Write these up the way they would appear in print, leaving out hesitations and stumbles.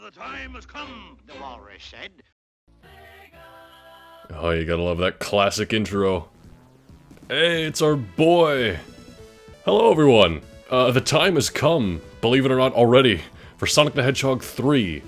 the time has come, the walrus said. Oh, you gotta love that classic intro. Hey, it's our boy! Hello, everyone! The time has come, believe it or not already, for Sonic the Hedgehog 3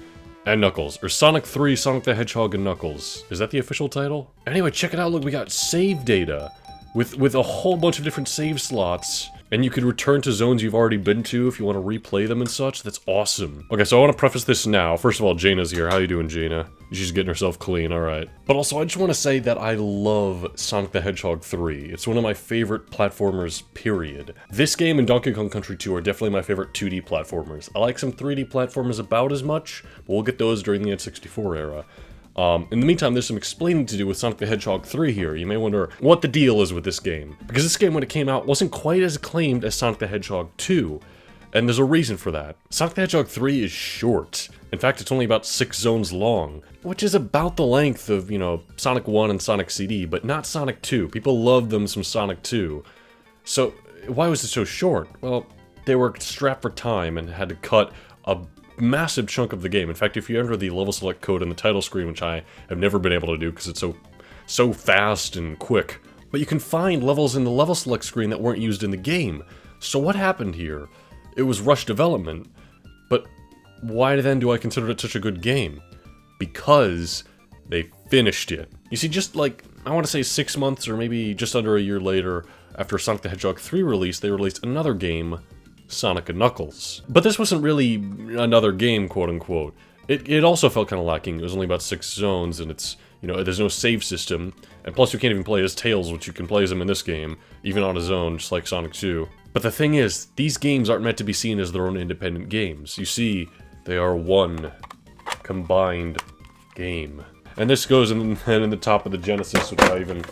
and Knuckles. Or Sonic 3, Sonic the Hedgehog and Knuckles. Is that the official title? Anyway, check it out, look, we got save data with a whole bunch of different save slots. And you can return to zones you've already been to if you want to replay them and such. That's awesome. Okay, so I want to preface this now. First of all, Jaina's here. How you doing, Jaina? She's getting herself clean, alright. But also, I just want to say that I love Sonic the Hedgehog 3. It's one of my favorite platformers, period. This game and Donkey Kong Country 2 are definitely my favorite 2D platformers. I like some 3D platformers about as much, but we'll get those during the N64 era. In the meantime, there's some explaining to do with Sonic the Hedgehog 3 here. You may wonder what the deal is with this game. Because this game, when it came out, wasn't quite as acclaimed as Sonic the Hedgehog 2. And there's a reason for that. Sonic the Hedgehog 3 is short. In fact, it's only about 6 zones long. Which is about the length of, you know, Sonic 1 and Sonic CD, but not Sonic 2. People love them some Sonic 2. So, why was it so short? Well, they were strapped for time and had to cut a massive chunk of the game. In fact, if you enter the level select code in the title screen, which I have never been able to do because it's so fast and quick, but you can find levels in the level select screen that weren't used in the game. So what happened here? It was rushed development, but why then do I consider it such a good game? Because they finished it. You see, just like, I want to say 6 months or maybe just under a year later, after Sonic the Hedgehog 3 released, they released another game, Sonic and Knuckles. But this wasn't really another game, quote-unquote. It also felt kind of lacking. It was only about 6 zones, and it's, you know, there's no save system. And plus you can't even play as Tails, which you can play as him in this game, even on his own, just like Sonic 2. But the thing is, these games aren't meant to be seen as their own independent games. You see, they are one combined game. And this goes in the top of the Genesis, which I even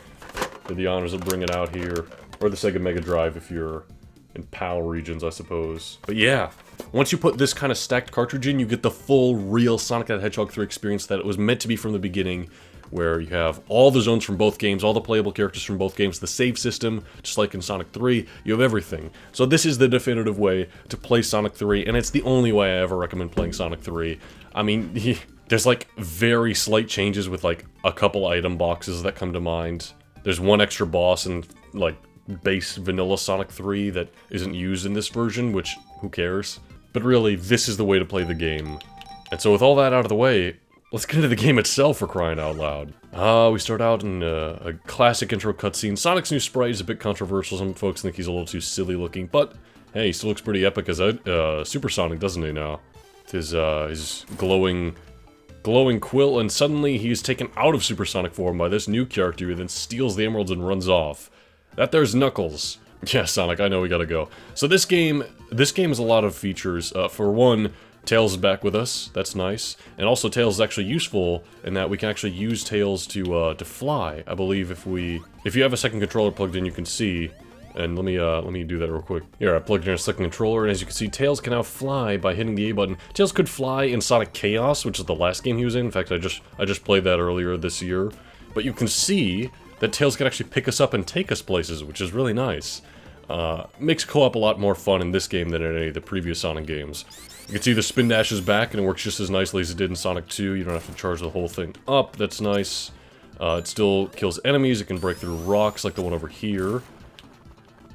did the honors of bringing out here. Or the Sega Mega Drive if you're in PAL regions, I suppose. But yeah, once you put this kind of stacked cartridge in, you get the full, real Sonic the Hedgehog 3 experience that it was meant to be from the beginning, where you have all the zones from both games, all the playable characters from both games, the save system, just like in Sonic 3, you have everything. So this is the definitive way to play Sonic 3, and it's the only way I ever recommend playing Sonic 3. I mean, there's like very slight changes with like a couple item boxes that come to mind. There's one extra boss and like base vanilla Sonic 3 that isn't used in this version, which, who cares? But really, this is the way to play the game. And so with all that out of the way, let's get into the game itself, for crying out loud. We start out in a classic intro cutscene. Sonic's new sprite is a bit controversial. Some folks think he's a little too silly looking, but hey, he still looks pretty epic as a Super Sonic, doesn't he now? With his glowing quill, and suddenly he's taken out of Super Sonic form by this new character who then steals the emeralds and runs off. That there's Knuckles. Yeah, Sonic, I know we gotta go. So this game has a lot of features. For one, Tails is back with us. That's nice. And also Tails is actually useful in that we can actually use Tails to fly. I believe if you have a second controller plugged in, you can see. And let me do that real quick. Here, I plugged in a second controller, and as you can see, Tails can now fly by hitting the A button. Tails could fly in Sonic Chaos, which is the last game he was in. In fact, I just played that earlier this year. But you can see that Tails can actually pick us up and take us places, which is really nice. Makes co-op a lot more fun in this game than in any of the previous Sonic games. You can see the spin dash is back, and it works just as nicely as it did in Sonic 2. You don't have to charge the whole thing up. That's nice. It still kills enemies. It can break through rocks like the one over here.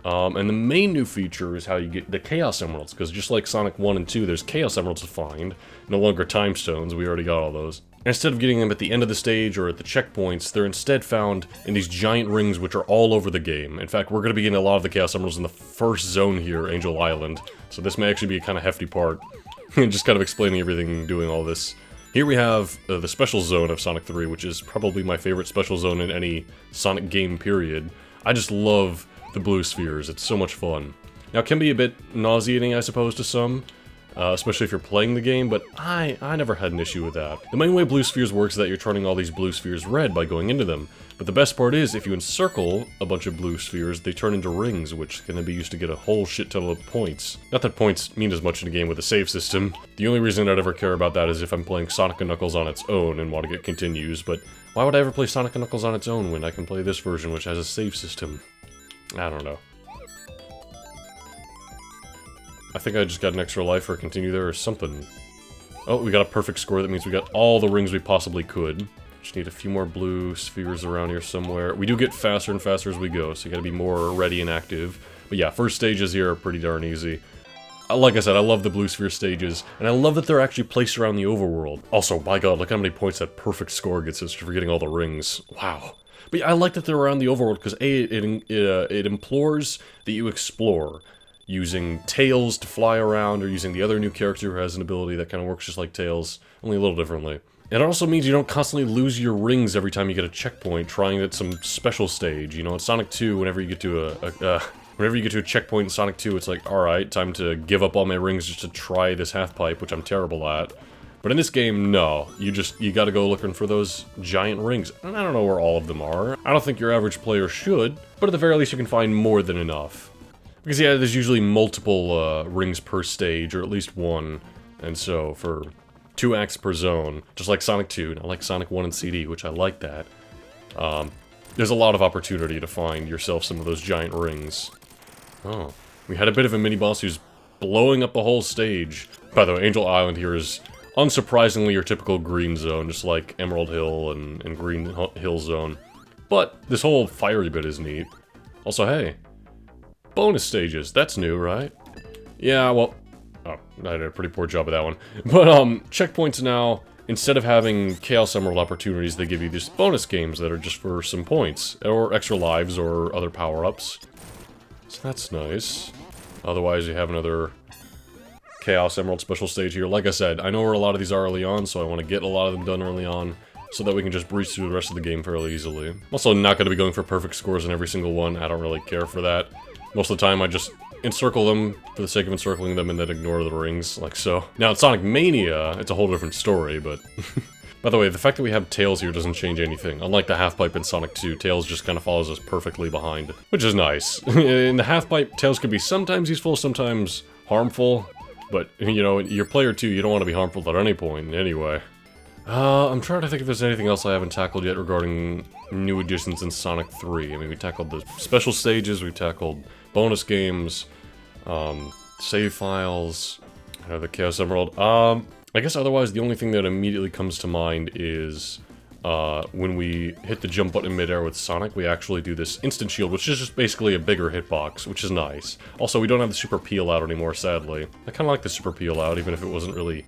And the main new feature is how you get the Chaos Emeralds, because just like Sonic 1 and 2, there's Chaos Emeralds to find. No longer Time Stones, we already got all those. Instead of getting them at the end of the stage or at the checkpoints, they're instead found in these giant rings which are all over the game. In fact, we're going to be getting a lot of the Chaos Emeralds in the first zone here, Angel Island. So this may actually be a kind of hefty part. Just kind of explaining everything and doing all this. Here we have the special zone of Sonic 3, which is probably my favorite special zone in any Sonic game, period. I just love the blue spheres, it's so much fun. Now, it can be a bit nauseating, I suppose, to some. Especially if you're playing the game, but I never had an issue with that. The main way blue spheres works is that you're turning all these blue spheres red by going into them. But the best part is, if you encircle a bunch of blue spheres, they turn into rings, which can be used to get a whole shit ton of points. Not that points mean as much in a game with a save system. The only reason I'd ever care about that is if I'm playing Sonic and Knuckles on its own and want to get continues, but why would I ever play Sonic and Knuckles on its own when I can play this version, which has a save system? I don't know. I think I just got an extra life or continue there or something. Oh, we got a perfect score. That means we got all the rings we possibly could. Just need a few more blue spheres around here somewhere. We do get faster and faster as we go, so you gotta be more ready and active. But yeah, first stages here are pretty darn easy. Like I said, I love the blue sphere stages, and I love that they're actually placed around the overworld. Also, by God, look how many points that perfect score gets us for getting all the rings. Wow. But yeah, I like that they're around the overworld, because A, it implores that you explore, using Tails to fly around, or using the other new character who has an ability that kind of works just like Tails, only a little differently. It also means you don't constantly lose your rings every time you get a checkpoint trying at some special stage. You know, in Sonic 2, whenever you get to a checkpoint in Sonic 2, it's like, alright, time to give up all my rings just to try this half-pipe, which I'm terrible at. But in this game, no. You gotta go looking for those giant rings. And I don't know where all of them are. I don't think your average player should, but at the very least you can find more than enough. Because yeah, there's usually multiple rings per stage, or at least one. And so, for 2 acts per zone, just like Sonic 2, not like Sonic 1 and CD, which I like that. There's a lot of opportunity to find yourself some of those giant rings. Oh, we had a bit of a mini-boss who's blowing up the whole stage. By the way, Angel Island here is unsurprisingly your typical green zone, just like Emerald Hill and Green Hill Zone. But this whole fiery bit is neat. Also, hey, bonus stages, that's new, right? Yeah, well, oh, I did a pretty poor job of that one. But, checkpoints now, instead of having Chaos Emerald opportunities, they give you these bonus games that are just for some points, or extra lives, or other power-ups. So that's nice. Otherwise, you have another Chaos Emerald special stage here. Like I said, I know where a lot of these are early on, so I want to get a lot of them done early on, so that we can just breeze through the rest of the game fairly easily. I'm also not going to be going for perfect scores in every single one. I don't really care for that. Most of the time, I just encircle them for the sake of encircling them and then ignore the rings, like so. Now, in Sonic Mania, it's a whole different story, but... By the way, the fact that we have Tails here doesn't change anything. Unlike the half-pipe in Sonic 2, Tails just kind of follows us perfectly behind, which is nice. In the half-pipe, Tails can be sometimes useful, sometimes harmful, but, you know, your player 2, you don't want to be harmful at any point, anyway. I'm trying to think if there's anything else I haven't tackled yet regarding new additions in Sonic 3. I mean, we tackled the special stages, we tackled bonus games, save files, the Chaos Emerald. I guess otherwise the only thing that immediately comes to mind is when we hit the jump button in midair with Sonic, we actually do this instant shield, which is just basically a bigger hitbox, which is nice. Also, we don't have the super peel out anymore, sadly. I kind of like the super peel out, even if it wasn't really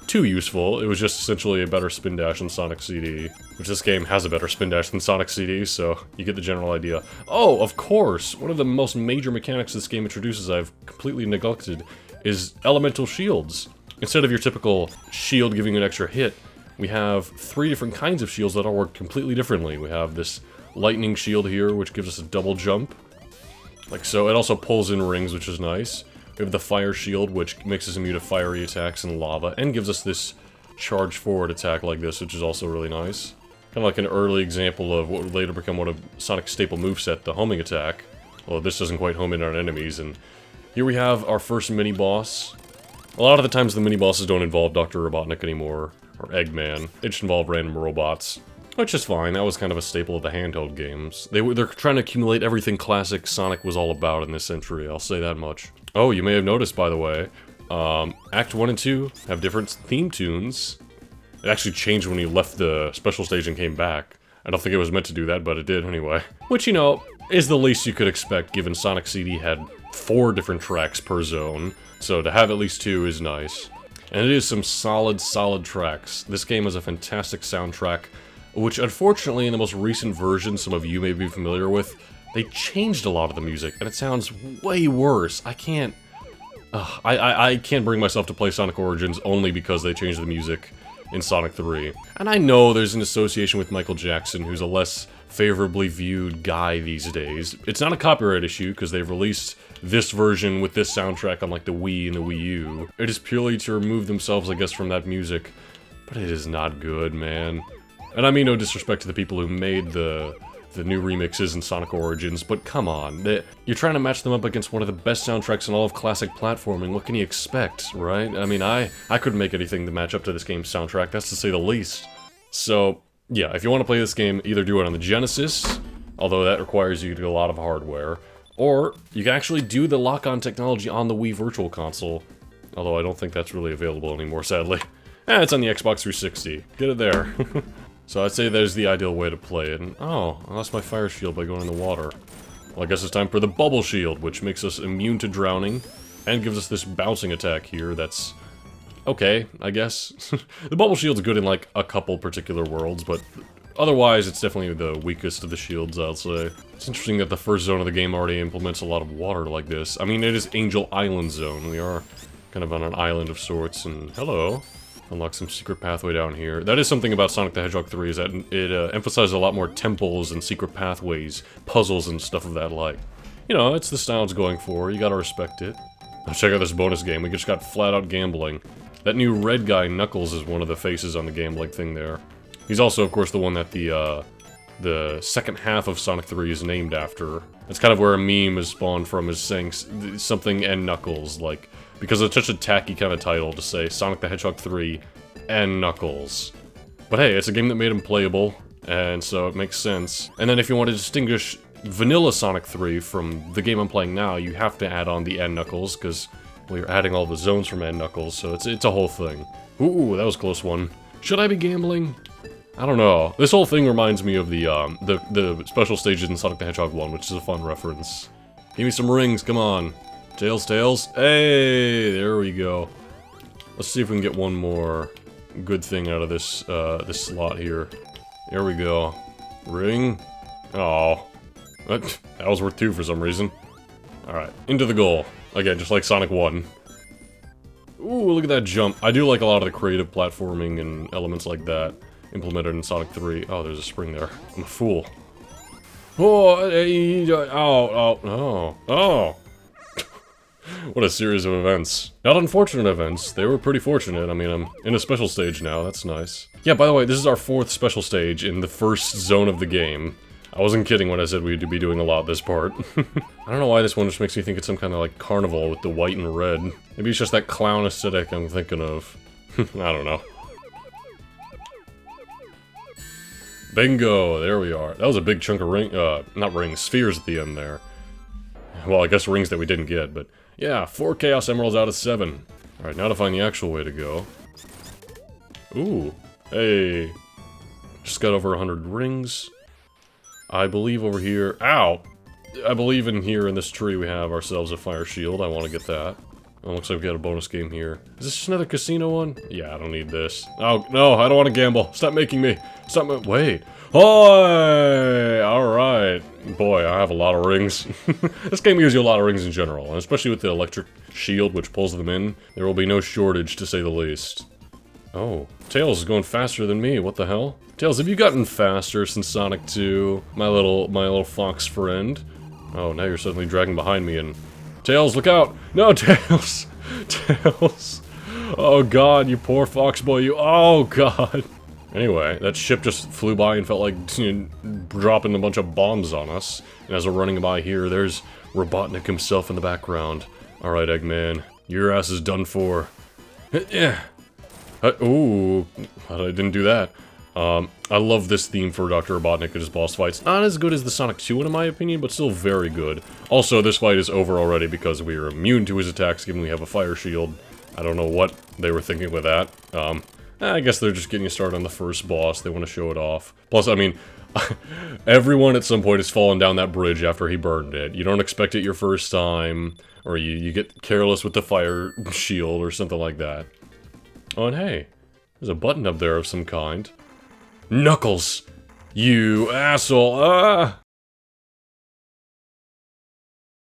too useful. It was just essentially a better spin dash than Sonic CD, which this game has a better spin dash than Sonic CD, so you get the general idea. Oh, of course! One of the most major mechanics this game introduces I've completely neglected is elemental shields. Instead of your typical shield giving you an extra hit, we have 3 different kinds of shields that all work completely differently. We have this lightning shield here, which gives us a double jump, like so. It also pulls in rings, which is nice. We have the fire shield, which makes us immune to fiery attacks and lava, and gives us this charge forward attack like this, which is also really nice. Kind of like an early example of what would later become one of Sonic's staple moveset, the homing attack. Although this doesn't quite home in on enemies, and here we have our first mini-boss. A lot of the times the mini-bosses don't involve Dr. Robotnik anymore, or Eggman. They just involve random robots. Which is fine, that was kind of a staple of the handheld games. They're trying to accumulate everything classic Sonic was all about in this century, I'll say that much. Oh, you may have noticed, by the way, Act 1 and 2 have different theme tunes. It actually changed when you left the special stage and came back. I don't think it was meant to do that, but it did anyway. Which, you know, is the least you could expect, given Sonic CD had 4 different tracks per zone. So to have at least 2 is nice. And it is some solid tracks. This game has a fantastic soundtrack, which unfortunately in the most recent version some of you may be familiar with, they changed a lot of the music, and it sounds way worse. I can't bring myself to play Sonic Origins only because they changed the music in Sonic 3. And I know there's an association with Michael Jackson, who's a less favorably viewed guy these days. It's not a copyright issue, because they've released this version with this soundtrack on like the Wii and the Wii U. It is purely to remove themselves, I guess, from that music. But it is not good, man. And I mean no disrespect to the people who made the new remixes in Sonic Origins, but come on, you're trying to match them up against one of the best soundtracks in all of classic platforming. What can you expect, right? I mean, I couldn't make anything to match up to this game's soundtrack, that's to say the least. So, yeah, if you want to play this game, either do it on the Genesis, although that requires you to do a lot of hardware, or you can actually do the lock-on technology on the Wii Virtual Console, although I don't think that's really available anymore, sadly. It's on the Xbox 360. Get it there. So I'd say there's the ideal way to play it. And, oh, I lost my fire shield by going in the water. Well, I guess it's time for the bubble shield, which makes us immune to drowning, and gives us this bouncing attack here that's okay, I guess. The bubble shield's good in, like, a couple particular worlds, but otherwise it's definitely the weakest of the shields, I'll say. It's interesting that the first zone of the game already implements a lot of water like this. I mean, it is Angel Island Zone. We are kind of on an island of sorts, and hello. Unlock some secret pathway down here. That is something about Sonic the Hedgehog 3, is that it emphasizes a lot more temples and secret pathways, puzzles and stuff of that like. You know, it's the style it's going for, you gotta respect it. Now check out this bonus game, we just got flat out gambling. That new red guy, Knuckles, is one of the faces on the gambling thing there. He's also, of course, the one that the second half of Sonic 3 is named after. That's kind of where a meme is spawned from, is saying something and Knuckles, like, because it's such a tacky kind of title to say Sonic the Hedgehog 3 and Knuckles. But hey, it's a game that made him playable, and so it makes sense. And then if you want to distinguish vanilla Sonic 3 from the game I'm playing now, you have to add on the and Knuckles, because we're adding all the zones from and Knuckles, so it's a whole thing. Ooh, that was a close one. Should I be gambling? I don't know. This whole thing reminds me of the special stages in Sonic the Hedgehog 1, which is a fun reference. Give me some rings, come on. Tails, tails. Hey, there we go. Let's see if we can get one more good thing out of this this slot here. There we go. Ring. Oh, that was worth 2 for some reason. All right, into the goal again, just like Sonic 1. Ooh, look at that jump. I do like a lot of the creative platforming and elements like that implemented in Sonic 3. Oh, there's a spring there. I'm a fool. Oh. What a series of events. Not unfortunate events, they were pretty fortunate. I mean, I'm in a special stage now, that's nice. Yeah, by the way, this is our 4th special stage in the first zone of the game. I wasn't kidding when I said we'd be doing a lot this part. I don't know why this one just makes me think it's some kind of like carnival with the white and red. Maybe it's just that clown aesthetic I'm thinking of. I don't know. Bingo, there we are. That was a big chunk of not rings, spheres at the end there. Well, I guess rings that we didn't get, but yeah, 4 Chaos Emeralds out of 7. Alright, now to find the actual way to go. Ooh, hey. Just got over 100 rings. I believe over here, ow! I believe in here in this tree we have ourselves a fire shield. I want to get that. Oh, looks like we got a bonus game here. Is this just another casino one? Yeah, I don't need this. Oh, no, I don't want to gamble. Stop making me. Stop wait. Oh, alright. Boy, I have a lot of rings. This game gives you a lot of rings in general, and especially with the electric shield which pulls them in, there will be no shortage, to say the least. Oh, Tails is going faster than me, what the hell? Tails, have you gotten faster since Sonic 2, my little fox friend? Oh, now you're suddenly dragging behind me and... Tails, look out! No, Tails! Tails! Oh god, you poor fox boy, you... Oh god! Anyway, that ship just flew by and felt like dropping a bunch of bombs on us. And as we're running by here, there's Robotnik himself in the background. Alright, Eggman, your ass is done for. Yeah. Ooh, I didn't do that. I love this theme for Dr. Robotnik and his boss fights. Not as good as the Sonic 2 one in my opinion, but still very good. Also, this fight is over already because we are immune to his attacks given we have a fire shield. I don't know what they were thinking with that. I guess they're just getting you started on the first boss, they want to show it off. Plus, I mean, everyone at some point has fallen down that bridge after he burned it. You don't expect it your first time, or you get careless with the fire shield or something like that. Oh, and hey, there's a button up there of some kind. Knuckles! You asshole! Ah!